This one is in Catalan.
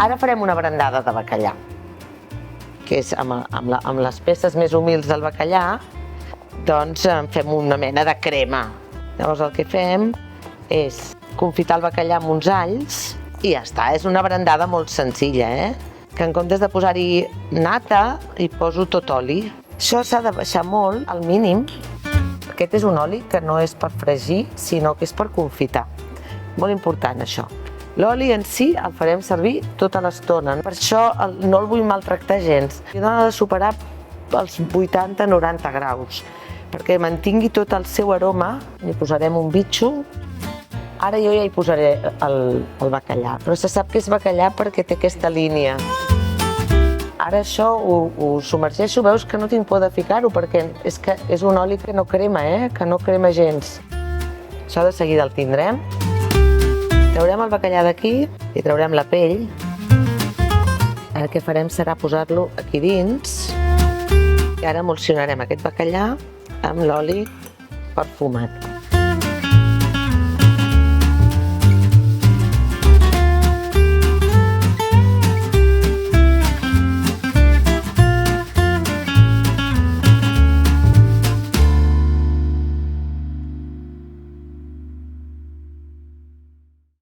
Ara farem una brandada de bacallà, que és amb les peces més humils del bacallà, doncs fem una mena de crema. Llavors el que fem és confitar el bacallà amb uns alls i ja està, és una brandada molt senzilla, que en comptes de posar-hi nata, hi poso tot oli. Això s'ha de baixar molt, al mínim. Aquest és un oli que no és per fregir, sinó que és per confitar. Molt important, això. L'oli en si el farem servir tota l'estona. Per això no el vull maltractar gens. No ha de superar els 80-90 graus, perquè mantingui tot el seu aroma. Hi posarem un bitxo. Ara jo ja hi posaré el bacallà, però se sap que és bacallà perquè té aquesta línia. Ara això ho submergeixo, veus que no tinc por de ficar-ho perquè és un oli que no crema, que no crema gens. Això de seguida el tindrem. Traurem el bacallà d'aquí i traurem la pell. Ara el que farem serà posar-lo aquí dins i ara emulsionarem aquest bacallà amb l'oli perfumat.